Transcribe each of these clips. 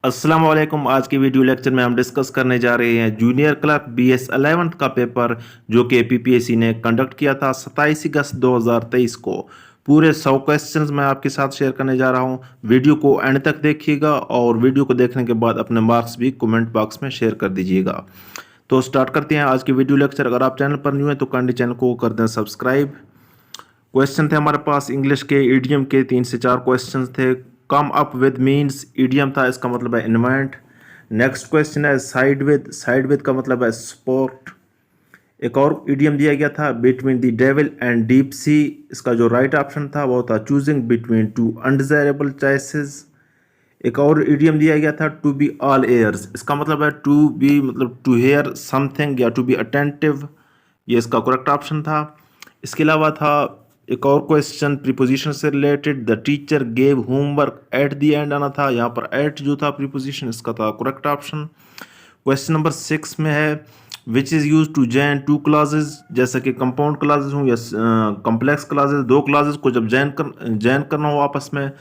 अस्सलाम वालेकुम। आज की वीडियो लेक्चर में हम डिस्कस करने जा रहे हैं जूनियर क्लर्क BS 11th का पेपर जो कि PPSC ने कंडक्ट किया था 27 अगस्त 2023 को। पूरे 100 क्वेश्चंस मैं आपके साथ शेयर करने जा रहा हूं। वीडियो को एंड तक देखिएगा और वीडियो को देखने के बाद अपने मार्क्स भी कमेंट बॉक्स में शेयर कर दीजिएगा। तो स्टार्ट करते हैं आज की वीडियो लेक्चर। अगर आप चैनल पर न्यू है तो काइंडली चैनल को कर दें सब्सक्राइब। क्वेश्चन थे हमारे पास इंग्लिश के इडियम के 3 से 4 क्वेश्चन थे। Come up with means idiom था, इसका मतलब है इन्वेंट। नेक्स्ट क्वेश्चन है साइड विद का मतलब है स्पोर्ट। एक और इडियम दिया गया था between the devil and deep sea, इसका जो राइट ऑप्शन था वो था choosing between two undesirable choices. एक और इडियम दिया गया था टू बी ऑल एयर्स, इसका मतलब है टू बी मतलब टू हेयर समथिंग या टू बी अटेंटिव, ये इसका करेक्ट ऑप्शन था। इसके अलावा था एक और क्वेश्चन प्रीपोजिशन से related, the teacher gave homework at the end आना था, यहाँ पर एट जो था प्रीपोजिशन, इसका था करेक्ट ऑप्शन। क्वेश्चन नंबर 6 में है which is use to join two classes, जैसे कि कंपाउंड क्लासेज हों या कम्प्लेक्स क्लासेज, दो क्लासेज को जब जॉइन करना हो आपस में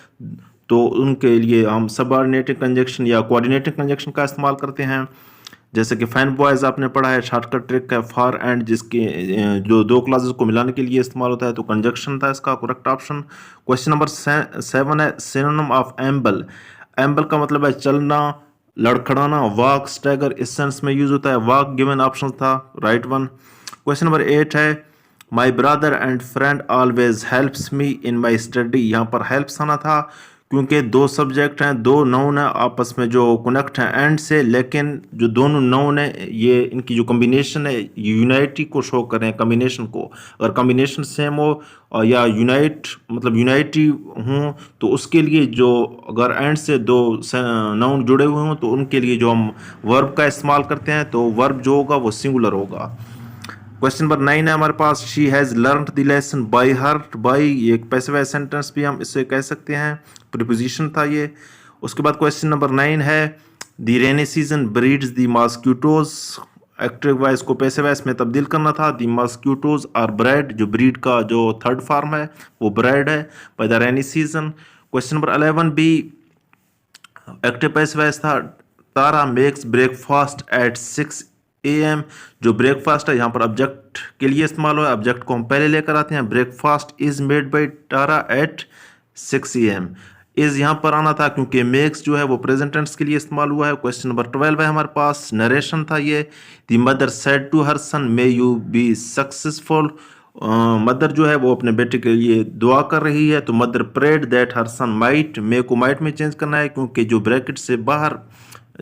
तो उनके लिए हम सबऑर्डिनेटिंग कंजक्शन या कोऑर्डिनेटिंग कंजक्शन का इस्तेमाल करते हैं। जैसे कि फैन बॉयज़ आपने पढ़ा है, शॉर्टकट ट्रिक है फॉर एंड, जिसके जो दो क्लासेस को मिलाने के लिए इस्तेमाल होता है, तो कंजक्शन था इसका करेक्ट ऑप्शन। क्वेश्चन नंबर 7 है सिनोनिम ऑफ एम्बल। एम्बल का मतलब है चलना, लड़खड़ाना, वॉक, स्टैगर, इस सेंस में यूज होता है। वॉक गिवन ऑप्शन था राइट वन। क्वेश्चन नंबर 8 है my brother and friend always helps me in my study, यहाँ पर हेल्प्स आना था क्योंकि दो सब्जेक्ट हैं, दो नाउन है आपस में जो कनेक्ट हैं एंड से, लेकिन जो दोनों नाउन है ये इनकी जो कम्बिनेशन है यूनाइटी को शो कर रहे हैं, कम्बिनेशन को। अगर कम्बिनेशन सेम हो या यूनाइट मतलब यूनाइटी हों तो उसके लिए जो अगर एंड से दो नाउन जुड़े हुए हों तो उनके लिए जो हम वर्ब का इस्तेमाल करते हैं तो वर्ब जो होगा वो सिंगुलर होगा। क्वेश्चन नंबर 9 है हमारे पास she has learn the lesson by heart. By ये एक पैसिव वॉइस सेंटेंस भी हम इससे कह सकते हैं, प्रीपोजिशन था ये। उसके बाद क्वेश्चन नंबर 9 है the rainy season breeds the mosquitoes. Active voice को पैसिव वॉइस में तब्दील करना था। द मॉस्क्यूटोज आर ब्रेड, जो ब्रीड का जो थर्ड फॉर्म है वो ब्रेड है by the rainy season. Question number 11 भी एक्टिव पैसिव वॉइस था। तारा मेक्स ब्रेकफास्ट एट 6 AM, जो ब्रेकफास्ट है यहाँ पर ऑब्जेक्ट के लिए इस्तेमाल हुआ है, ऑब्जेक्ट को हम पहले लेकर आते हैं। Breakfast is made by Tara at 6 AM। Is यहाँ पर आना था क्योंकि मेक्स जो है वो प्रेजेंट टेंस के लिए इस्तेमाल हुआ है। क्वेश्चन नंबर 12 है हमारे पास, नरेशन था ये। The mother said to her son may you be successful. Mother जो है वो अपने बेटे के लिए दुआ कर रही है, तो mother prayed that her son might, may को माइट में चेंज करना है क्योंकि जो ब्रैकेट से बाहर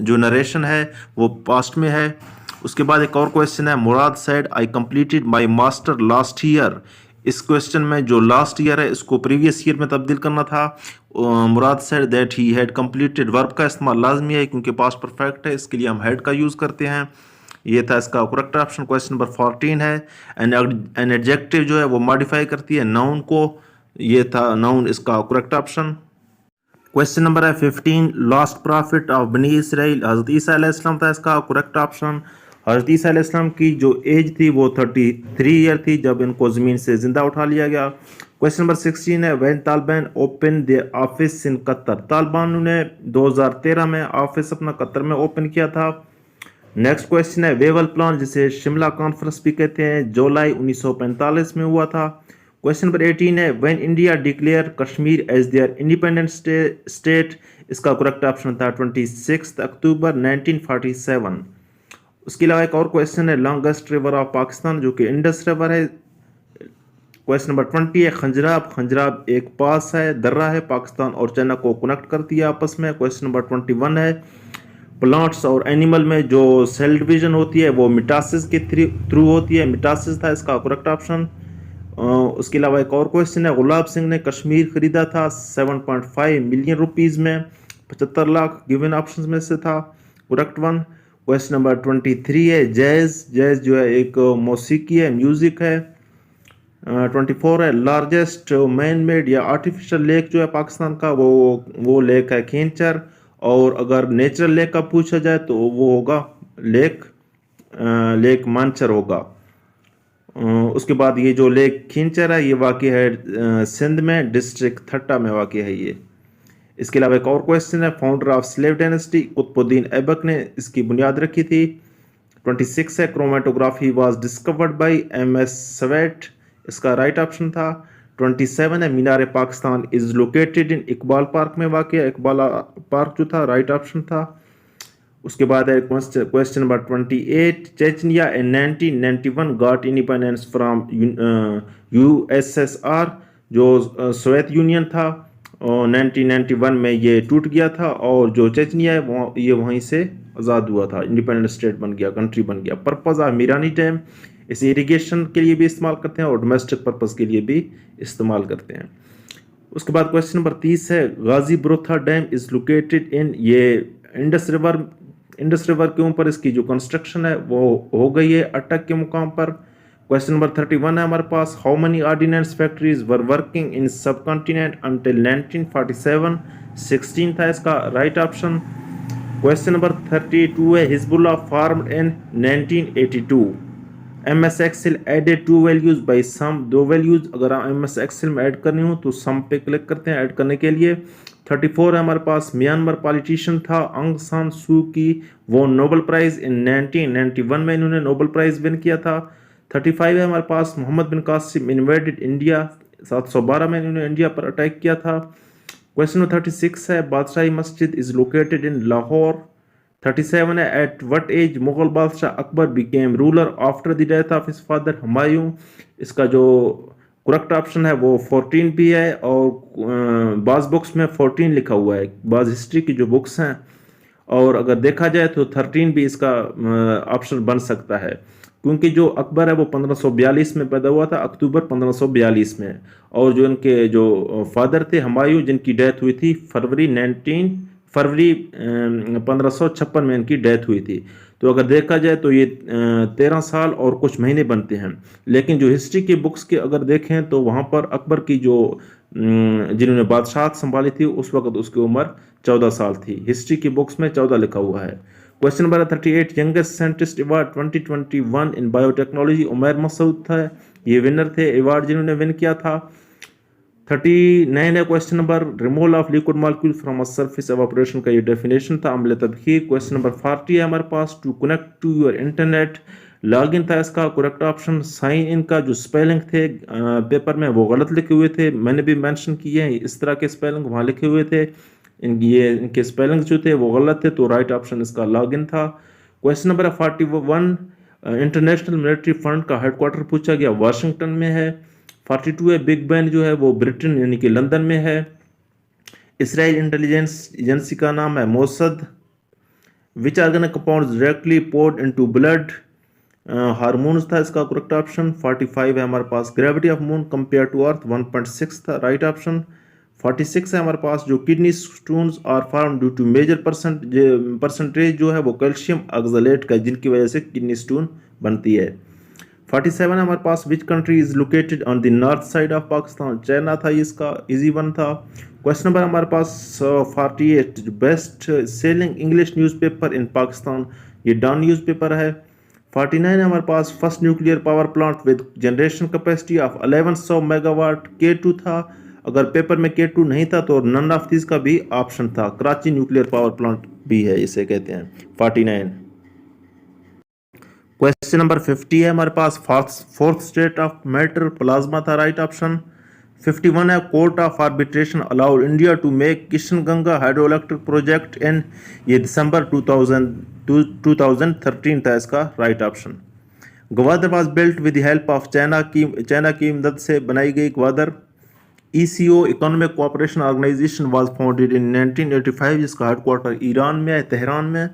जो नरेशन है वो पास्ट में है। उसके बाद एक और क्वेश्चन है Murad said I completed my master last year. इस क्वेश्चन में जो लास्ट ईयर है इसको प्रीवियस ईयर में तब्दील करना था। Murad said that he had completed, verb का इस्तेमाल लाजमी है क्योंकि पास्ट परफेक्ट है, इसके लिए हम हैड का यूज़ करते हैं। ये था इसका करेक्ट ऑप्शन। क्वेश्चन नंबर 14 है एन एडजेक्टिव जो है वो मॉडिफाई करती है नाउन को, ये था नाउन इसका करेक्ट ऑप्शन। क्वेश्चन नंबर है 15 लास्ट प्रॉफिट ऑफ बनी इसराइल, हज़रत ईसा अलैहिस्सलाम था इसका करेक्ट ऑप्शन। हज़रत ईसा अलैहिस्सलाम की जो एज थी वो 33 ईयर थी जब इनको ज़मीन से ज़िंदा उठा लिया गया। क्वेश्चन नंबर 16 है when Taliban open the office in Qatar. Taliban ने 2013 में ऑफिस अपना कतर में ओपन किया था। नेक्स्ट क्वेश्चन है वेवल प्लान, जिसे शिमला कॉन्फ्रेंस भी कहते हैं, जुलाई 1945 में हुआ था। क्वेश्चन नंबर 18 है when India declare Kashmir as their independent state. इसका करेक्ट ऑप्शन था 26 अक्टूबर 1947। उसके अलावा एक और क्वेश्चन है लॉन्गेस्ट रिवर ऑफ पाकिस्तान, जो कि इंडस रिवर है। क्वेश्चन नंबर 20 है खंजराब। खंजराब एक पास है, दर्रा है, पाकिस्तान और चाइना को कनेक्ट करती है आपस में। क्वेश्चन नंबर 21 है प्लांट्स और एनिमल में जो सेल डिवीजन होती है वो मिटासिस के थ्रू होती है, मिटासिस था इसका करेक्ट ऑप्शन। उसके अलावा एक और क्वेश्चन है गुलाब सिंह ने कश्मीर खरीदा था 7.5 मिलियन रुपीज़ में, 75 लाख गिवन ऑप्शंस में से था करेक्ट वन। क्वेश्चन नंबर 23 है जैज़। जैज़ जो है एक मौसीकी है, म्यूज़िक है। 24 है लार्जेस्ट मैन मेड या आर्टिफिशियल लेक जो है पाकिस्तान का वो लेक है खींचर, और अगर नेचुरल लेक का पूछा जाए तो वो होगा लेक मानसर होगा। उसके बाद ये जो लेक खींचर है ये वाक़ है सिंध में, डिस्ट्रिक्ट थट्टा में वाक़ है ये। इसके अलावा एक और क्वेश्चन है, founder of slave dynasty Qutubuddin Aibak ने इसकी बुनियाद रखी थी। 26 है, chromatography was discovered by M S. Swett, इसका राइट ऑप्शन था। 27 है, Minar Pakistan is located in Iqbal park में वाक़, इकबाल पार्क जो था राइट ऑप्शन था। उसके बाद है question number 28, Chechnya in 1991 got independence from USSR, जो सोवियत यूनियन था, और 1991 में ये टूट गया था, और जो चेचनिया है ये वहीं से आज़ाद हुआ था, इंडिपेंडेंट स्टेट बन गया, कंट्री बन गया। पर्पज़ ऑफ मीरानी डैम, इसे इरिगेशन के लिए भी इस्तेमाल करते हैं और डोमेस्टिक पर्पज़ के लिए भी इस्तेमाल करते हैं। उसके बाद क्वेश्चन नंबर 30 है, गाजी Barotha dam is located in, ये इंडस रिवर के ऊपर इसकी जो कंस्ट्रक्शन है वो हो गई है अटक के मुकाम पर। क्वेश्चन नंबर 31 है हमारे पास, how many ordnance factories were working in subcontinent until 1947, 16 था इसका राइट ऑप्शन। क्वेश्चन नंबर 32 है, Hezbollah formed in 1982, MS Excel added to values by sum, दो वैल्यूज अगर MS Excel में ऐड करनी हो तो सम पे क्लिक करते हैं ऐड करने के लिए। 34 है हमारे पास, म्यांमार पॉलिटिशियन था आंग सान सू की, वो नोबेल प्राइज इन 1991 में इन्होंने नोबेल प्राइज विन किया था। 35 है हमारे पास, मोहम्मद बिन कासिम इन्वेडेड इंडिया, 712 में इन्होंने इंडिया पर अटैक किया था। क्वेश्चन नंबर 36 है, बादशाही मस्जिद इज लोकेटेड इन लाहौर। 37 है, एट वट एज मुगल बादशाह Akbar became ruler after the death of his father Humayun, इसका जो करेक्ट ऑप्शन है वो 14 भी है, और बाज़ बुक्स में 14 लिखा हुआ है, बाज़ हिस्ट्री की जो बुक्स हैं, और अगर देखा जाए तो 13 भी इसका ऑप्शन बन सकता है, क्योंकि जो अकबर है वो 1542 में पैदा हुआ था, अक्टूबर 1542 में, और जो इनके जो फादर थे हुमायूं, जिनकी डेथ हुई थी फरवरी 1556 में इनकी डेथ हुई थी। तो अगर देखा जाए तो ये 13 साल और कुछ महीने बनते हैं, लेकिन जो हिस्ट्री की बुक्स के अगर देखें तो वहाँ पर अकबर की जो जिन्होंने बादशाहत संभाली थी उस वक्त उसकी उम्र 14 साल थी, हिस्ट्री की बुक्स में 14 लिखा हुआ है। Question number 38, youngest scientist award 2021 in biotechnology Umair Masood था, ये विनर थे, अवार्ड जिन्होंने विन किया था। 39 है question number, removal of liquid molecule from a surface evaporation का ये डेफिनेशन था, अम्ल तबखीर। क्वेश्चन नंबर 40 है हमारे पास, to connect to your internet, log in था इसका करेक्ट ऑप्शन। साइन इन का जो स्पेलिंग थे पेपर में वो गलत लिखे हुए थे, मैंने भी मेंशन किए हैं, इस तरह के स्पेलिंग वहाँ लिखे हुए थे, इनके स्पेलिंग जो थे वो गलत थे, तो राइट ऑप्शन इसका लॉग इन था। Question number 41, international military fund का हेडक्वार्टर पूछा गया, वाशिंगटन में है। 42 है, बिग बैन जो है वो ब्रिटेन यानी कि लंदन में है। इसराइल इंटेलिजेंस एजेंसी का नाम है Mossad. Which organic compound directly poured into blood, hormones था इसका करेक्ट ऑप्शन। 45 है हमारे पास, gravity of moon compare to earth 1.6 था राइट ऑप्शन। 46 है हमारे पास, जो kidney stones are form due to major percentage जो है वो कैल्शियम ऑक्सलेट का, जिनकी वजह से किडनी स्टोन बनती है। 47 हमारे पास, which country is located on the north side of Pakistan, China था, इसका इजी वन था। क्वेश्चन नंबर हमारे पास 48, best selling English newspaper in Pakistan, ये डॉन न्यूज़पेपर है। 49 है हमारे पास, first nuclear power plant with generation capacity of 1100 megawatt, K2 था, अगर पेपर में K2 नहीं था तो नन ऑफ दिस का भी ऑप्शन था, कराची न्यूक्लियर पावर प्लांट भी है, इसे कहते हैं 49। क्वेश्चन नंबर 50 है हमारे पास, fourth state of matter plasma था राइट ऑप्शन। 51 है, court of arbitration allowed India to make Kishan Ganga hydro electric project in, ये दिसंबर 2013 था इसका right option. Gwadar was built with the help of China की मदद से बनाई गई Gwadar. ECO economic cooperation organisation was founded in 1985, जिसका हेडक्वार्टर ईरान में है, तेहरान में।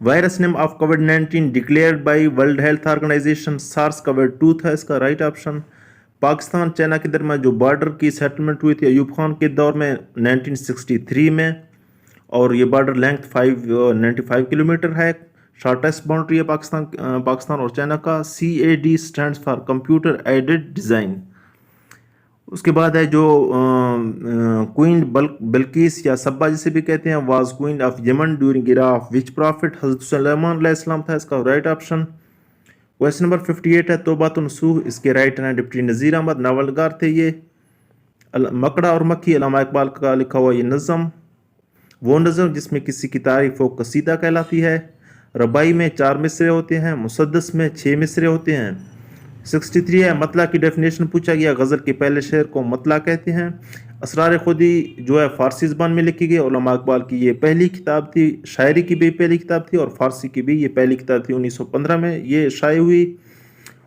वायरस नेम ऑफ कोविड-19 declared bye world health organisation, SARS कोविड-2 था इसका राइट ऑप्शन। पाकिस्तान चाइना के दरमियान जो बॉर्डर की सेटलमेंट हुई थी अयूब खान के दौर में 1963 में, और ये बॉर्डर लेंथ 595 किलोमीटर है, शॉर्टेस्ट बाउंड्री है पाकिस्तान और चाइना का। CAD stands for computer aided design. उसके बाद है जो क्वीन बल्किस या सब्बा जिसे भी कहते हैं, was queen of Yemen during era of which profit, हज़रत सुलेमान अलैहिस्सलाम था इसका राइट ऑप्शन। क्वेश्चन नंबर 58 है, तौबातुन नसूह, इसके राइटर हैं डिप्टी नज़ीर अहमद, नावलगार थे ये। मकड़ा और मक्खी, अल्लामा इकबाल का लिखा हुआ ये नज़म। वो नज़म जिसमें किसी की तारीफ व कसीदा कहलाती है। रबाई में 4 मिसरे होते हैं, मुसद्दस में 6 मिसरे होते हैं। 63 है, मतला की डेफिनेशन पूछा गया। गज़ल के पहले शेर को मतला कहते हैं। असरार खुदी जो है फ़ारसी ज़बान में लिखी गई। उलमा इकबाल की ये पहली किताब थी, शायरी की भी पहली किताब थी और फ़ारसी की भी ये पहली किताब थी। 1915 में ये शाये हुई।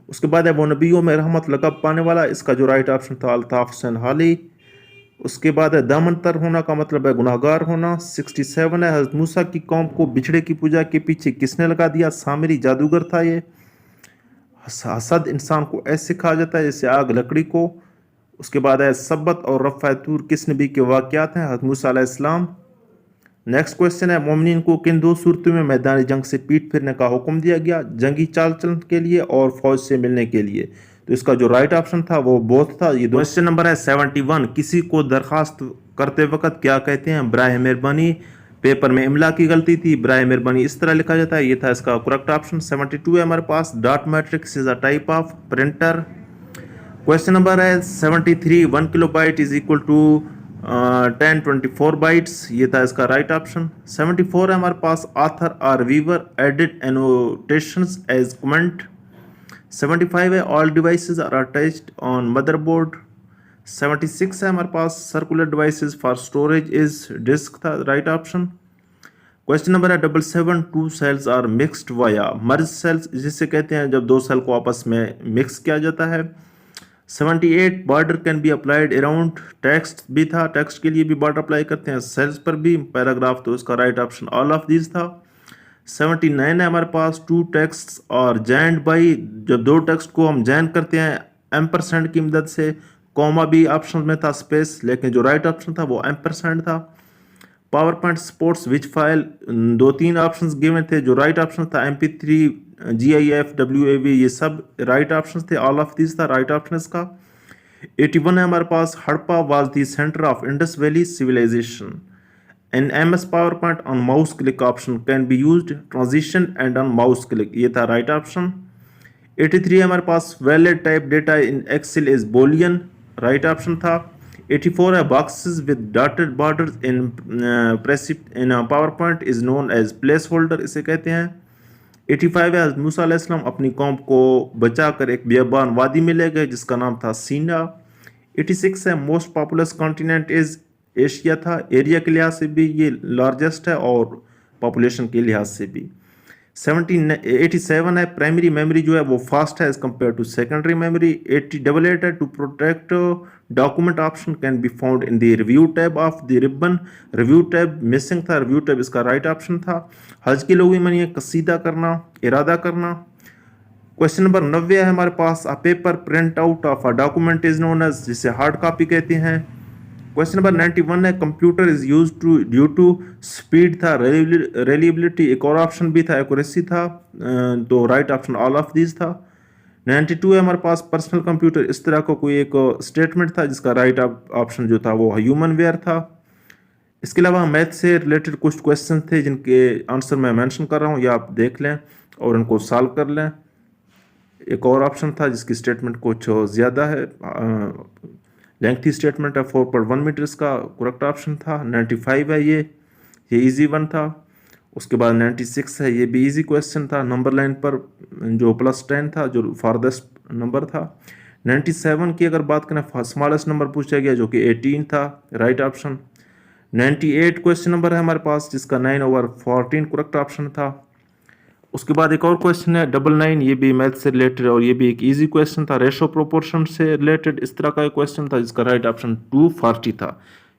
उसके बाद है वो नबियों में रहमत लक़ब पाने वाला, इसका जो राइट ऑप्शन था अल्ताफ़ हुसैन हाली। उसके बाद है दामन तर होना का मतलब है गुनाहगार होना। 67 है, हज़रत मूसा की कौम को बिछड़े की पूजा के पीछे किसने लगा दिया? सामरी जादूगर था ये। हसद इंसान को ऐसे कहा जाता है जैसे आग लकड़ी को। उसके बाद है सब्बत और रफ़ा तूर किस नबी के वाक़यात हैं? हज़रत मूसा अलैहिस्सलाम। नेक्स्ट क्वेश्चन है, मोमिनीन को किन दो सूरतों में मैदानी जंग से पीठ फिरने का हुक्म दिया गया? जंगी चाल चलन के लिए और फौज से मिलने के लिए। तो इसका जो राइट ऑप्शन था वो बोथ था। ये क्वेश्चन नंबर है 71, किसी को दरखास्त करते वक्त क्या कहते हैं? बराए मेहरबानी। पेपर में इमला की गलती थी, बराए मेहरबानी इस तरह लिखा जाता है, ये था इसका करेक्ट ऑप्शन। 72 है हमारे पास, dot matrix is a type of printer. Question number है 73, 1 kilobyte is equal to 1024 bytes, ये था इसका राइट ऑप्शन। 74 है हमारे पास, आथर और viewer added annotations as comment. 75 है, all devices are attached on motherboard. 76 है हमारे पास, circular devices for storage is disk, था राइट ऑप्शन। क्वेश्चन नंबर है 77, 2 cells are mixed via merge cells, जिसे कहते हैं जब 2 सेल को आपस में मिक्स किया जाता है। 78, border can be applied around, text भी था, टेक्स्ट के लिए भी बॉर्डर अप्लाई करते हैं, सेल्स पर भी। पैराग्राफ तो इसका right option all of this था। 79 है हमारे पास, 2 टेक्स्ट और जॉइंड बाई, जब 2 टेक्स्ट को हम जॉइन करते हैं एम्परसेंड की मदद से। कॉमा भी ऑप्शन में था, स्पेस, लेकिन जो राइट ऑप्शन था वो एम्परसेंड था। पावर पॉइंट सपोर्ट्स विच फाइल, 2-3 ऑप्शंस गिवन थे, जो राइट ऑप्शन था MP3, GIF, WAV, ये सब राइट ऑप्शंस थे, ऑल ऑफ दिस था राइट ऑप्शन इसका। 81 है हमारे पास, Harappa was the centre of Indus valley civilisation. In MS PowerPoint on mouse click option can be used transition and on mouse click, ये था राइट ऑप्शन। 83 है हमारे पास, valid type data in Excel is Boolean, right option था। 84 है, boxes with dotted borders in PowerPoint is known as place holder, इसे कहते हैं। 85 है, मूसा अलैहिस्सलाम अपनी कौम को बचाकर एक बियाबान वादी में ले गए जिसका नाम था सीना। 86 है, most populous continent is Asia, था, एरिया के लिहाज से भी ये लार्जेस्ट है और पॉपुलेशन के लिहाज से भी। 87 है, प्राइमरी मेमोरी जो है वो फास्ट है as compare to secondary memory. 88 है, to protect document option can be found in the review tab of the ribbon, review tab missing था, रिव्यू टैब इसका राइट ऑप्शन था। हज की लोगी मनी कसीदा करना, इरादा करना। क्वेश्चन नंबर 90 है हमारे पास, a paper print out of a document is known as, जिसे हार्ड कॉपी कहते हैं। क्वेश्चन नंबर 91 है, computer is use to due to speed, था, रिलायबिलिटी एक और ऑप्शन भी था, एक्यूरेसी था, तो right option all of this था। 92 है हमारे पास, पर्सनल कंप्यूटर इस तरह का कोई एक स्टेटमेंट था जिसका राइट ऑप्शन जो था वो ह्यूमन वेयर था। इसके अलावा मैथ से रिलेटेड कुछ क्वेश्चन थे जिनके आंसर मैं मेंशन कर रहा हूँ, या आप देख लें और इनको सॉल्व कर लें। एक और ऑप्शन था जिसकी स्टेटमेंट कुछ ज़्यादा है, लेंथी स्टेटमेंट है, 4.1 मीटर्स का करेक्ट ऑप्शन था। 95 है, ये इजी वन था। उसके बाद 96 है, ये भी इजी क्वेश्चन था, नंबर लाइन पर जो +10 था, जो फारदेस्ट नंबर था। 97 की अगर बात करें, स्मॉलेस्ट नंबर पूछा गया जो कि 18 था, राइट ऑप्शन। 98 क्वेश्चन नंबर है हमारे पास जिसका 9/14 करेक्ट ऑप्शन था। उसके बाद एक और क्वेश्चन है 99, ये भी मैथ से रिलेटेड और ये भी एक इजी क्वेश्चन था, रेशो प्रोपोर्शन से रिलेटेड इस तरह का एक क्वेश्चन था जिसका राइट ऑप्शन 240 था।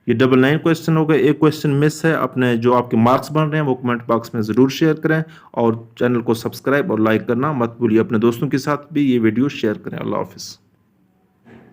ये 99 क्वेश्चन हो गए। एक क्वेश्चन मिस है, अपने जो आपके मार्क्स बन रहे हैं वो कमेंट बॉक्स में ज़रूर शेयर करें और चैनल को सब्सक्राइब और लाइक करना मत भूलिए। अपने दोस्तों के साथ भी ये वीडियो शेयर करें। अल्लाह हाफिज़।